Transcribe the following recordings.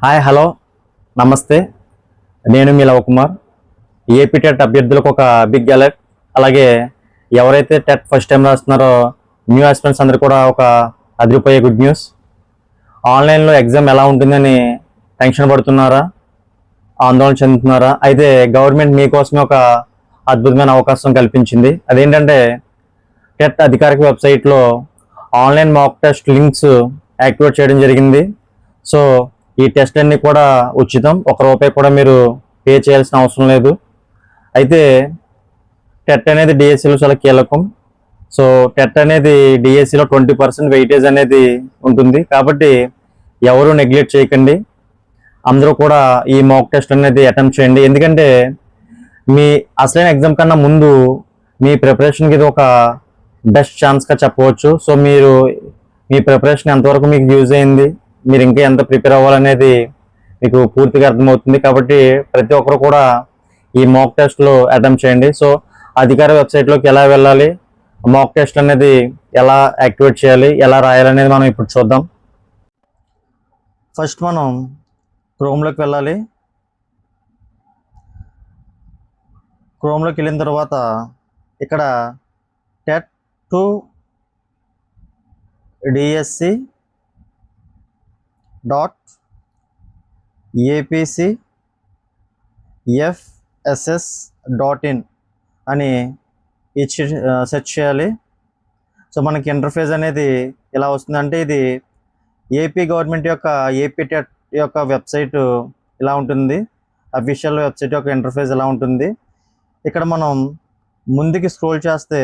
Hi hello నమస్తే. నేను మీ Lavakumar. AP TET అభ్యర్థులకు ఒక బిగ్ అలర్ట్. అలాగే ఎవరైతే టెట్ ఫస్ట్ టైం రాస్తున్నారో న్యూ ఆస్పిరెంట్స్ అందరూ కూడా ఒక అదిరిపోయే గుడ్ న్యూస్. ఆన్లైన్లో ఎగ్జామ్ ఎలా ఉంటుందని టెన్షన్ పడుతున్నారా, ఆందోళన చెందుతున్నారా? అయితే గవర్నమెంట్ మీకోసమే ఒక అద్భుతమైన అవకాశం కల్పించింది. అదేంటంటే టెట్ అధికారిక వెబ్సైట్లో online mock test links activate చేయడం జరిగింది. సో ఈ టెస్ట్ అన్ని కూడా ఉచితం, ₹1 కూడా మీరు పే చేయాల్సిన అవసరం లేదు. అయితే టెట్ అనేది డిఎస్సిలో చాలా కీలకం. సో టెట్ అనేది డిఎస్సిలో 20% వెయిటేజ్ అనేది ఉంటుంది. కాబట్టి ఎవరు నెగ్లెక్ట్ చేయకండి, అందరూ కూడా ఈ మాక్ టెస్ట్ అనేది అటెంప్ట్ చేయండి. ఎందుకంటే మీ అసలైన ఎగ్జామ్ కన్నా ముందు మీ ప్రిపరేషన్కి ఇది ఒక బెస్ట్ ఛాన్స్గా చెప్పవచ్చు. సో మీరు మీ ప్రిపరేషన్ ఎంతవరకు మీకు యూజ్ అయింది, మీరు ఇంకా ఎంత ప్రిపేర్ అవ్వాలనేది మీకు పూర్తిగా అర్థమవుతుంది. కాబట్టి ప్రతి ఒక్కరు కూడా ఈ మాక్ టెస్ట్లో అటెంప్ట్ చేయండి. సో అధికార వెబ్సైట్లోకి ఎలా వెళ్ళాలి, మాక్ టెస్ట్ అనేది ఎలా యాక్టివేట్ చేయాలి, ఎలా రాయాలనేది మనం ఇప్పుడు చూద్దాం. ఫస్ట్ మనం క్రోమ్లోకి వెళ్ళాలి. క్రోమ్లోకి వెళ్ళిన తర్వాత ఇక్కడ టెట్ టు డిఎస్సి .apcfss.in అని ఇచ్చి సెర్చ్ చేయాలి. సో మనకి ఇంటర్ఫేస్ అనేది ఎలా వస్తుందంటే, ఇది ఏపీ గవర్నమెంట్ యొక్క ఏపీ టెట్ యొక్క వెబ్సైట్ ఇలా ఉంటుంది. అఫీషియల్ వెబ్సైట్ యొక్క ఇంటర్ఫేస్ ఎలా ఉంటుంది. ఇక్కడ మనం ముందుకి స్క్రోల్ చేస్తే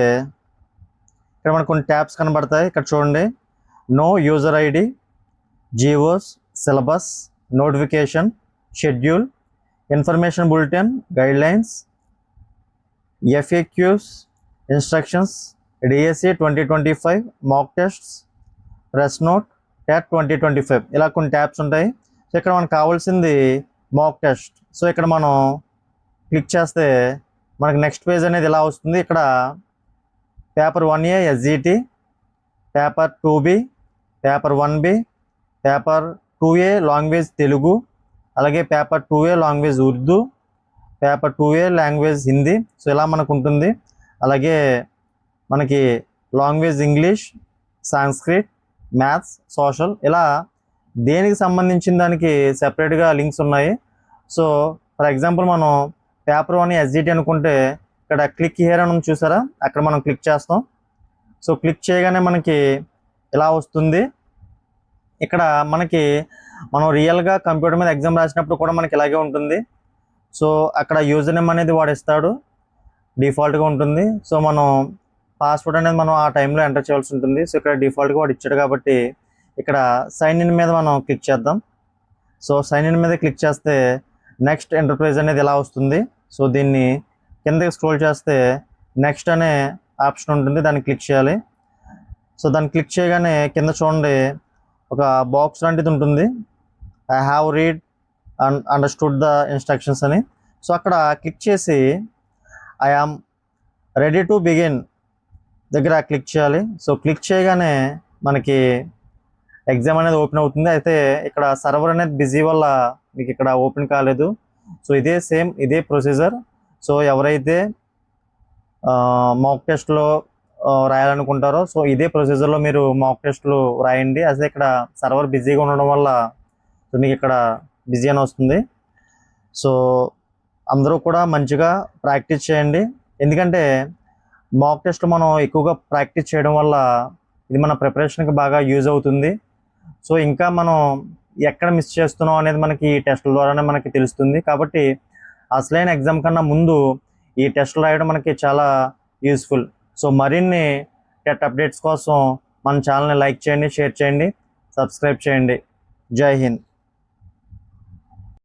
ఇక్కడ మనకు కొన్ని ట్యాబ్స్ కనబడతాయి. ఇక్కడ చూడండి, no user ID, GOs, syllabus, notification, schedule, information bulletin, guidelines, FAQs, instructions, DSC 2025, mock tests, press note, TET 2025 ఇలా కొన్ని ట్యాబ్స్ ఉంటాయి. సో ఇక్కడ మనకు కావాల్సింది మాక్ టెస్ట్. సో ఇక్కడ మనం క్లిక్ చేస్తే మనకి నెక్స్ట్ పేజ్ అనేది ఇలా వస్తుంది. ఇక్కడ paper 1A SGT, paper 2B, paper 1B, paper 2A language Telugu, అలాగే paper 2A language Urdu, paper 2A language Hindi. So ఇలా మనకు ఉంటుంది. అలాగే మనకి language English, Sanskrit, maths, social ఇలా దేనికి సంబంధించిన దానికి సెపరేట్గా లింక్స్ ఉన్నాయి. సో ఫర్ ఎగ్జాంపుల్ మనం పేపర్ 1 SGT అనుకుంటే ఇక్కడ క్లిక్ హియర్ అని చూసారా, అక్కడ మనం క్లిక్ చేస్తాం. సో క్లిక్ చేయగానే మనకి ఇలా వస్తుంది. ఇక్కడ మనకి మనం రియల్గా కంప్యూటర్ మీద ఎగ్జామ్ రాసినప్పుడు కూడా మనకి ఇలాగే ఉంటుంది. సో అక్కడ యూజర్ నేమ్ అనేది వాడు ఇస్తాడు, డిఫాల్ట్గా ఉంటుంది. సో మనం పాస్వర్డ్ అనేది మనం ఆ టైంలో ఎంటర్ చేయాల్సి ఉంటుంది. సో ఇక్కడ డిఫాల్ట్గా వాడు ఇచ్చాడు కాబట్టి ఇక్కడ సైన్ ఇన్ మీద మనం క్లిక్ చేద్దాం. సో సైన్ ఇన్ మీద క్లిక్ చేస్తే నెక్స్ట్ ఎంటర్ప్రైజ్ అనేది ఇలా వస్తుంది. సో దీన్ని కిందకి స్క్రోల్ చేస్తే నెక్స్ట్ అనే ఆప్షన్ ఉంటుంది, దాన్ని క్లిక్ చేయాలి. సో దాన్ని క్లిక్ చేయగానే కింద చూడండి ఒక బాక్స్ లాంటిది ఉంటుంది, I have read and understood the instructions అని. సో అక్కడ క్లిక్ చేసి I am ready to begin దగ్గర క్లిక్ చేయాలి. సో క్లిక్ చేయగానే మనకి ఎగ్జామ్ అనేది ఓపెన్ అవుతుంది. అయితే ఇక్కడ సర్వర్ అనేది బిజీ వల్ల మీకు ఇక్కడ ఓపెన్ కాలేదు. సో ఇదే ప్రొసీజర్. సో ఎవరైతే మాక్ టెస్ట్లో రాయాలనుకుంటారో సో ఇదే ప్రొసీజర్లో మీరు మాక్ టెస్ట్లు రాయండి. అదే ఇక్కడ సర్వర్ బిజీగా ఉండడం వల్ల సో మీకు ఇక్కడ బిజీ అని వస్తుంది. సో అందరూ కూడా మంచిగా ప్రాక్టీస్ చేయండి. ఎందుకంటే మాక్ టెస్ట్ మనం ఎక్కువగా ప్రాక్టీస్ చేయడం వల్ల ఇది మన ప్రిపరేషన్కి బాగా యూజ్ అవుతుంది. సో ఇంకా మనం ఎక్కడ మిస్ చేస్తున్నాం అనేది మనకి ఈ టెస్టుల ద్వారానే మనకి తెలుస్తుంది. కాబట్టి అసలైన ఎగ్జామ్ కన్నా ముందు ఈ టెస్టులు రాయడం మనకి చాలా యూస్ఫుల్. సో మరిన్ని టెట్ అప్డేట్స్ కోసం మన ఛానల్ని లైక్ చేయండి, షేర్ చేయండి, సబ్స్క్రైబ్ చేయండి. జై హింద్.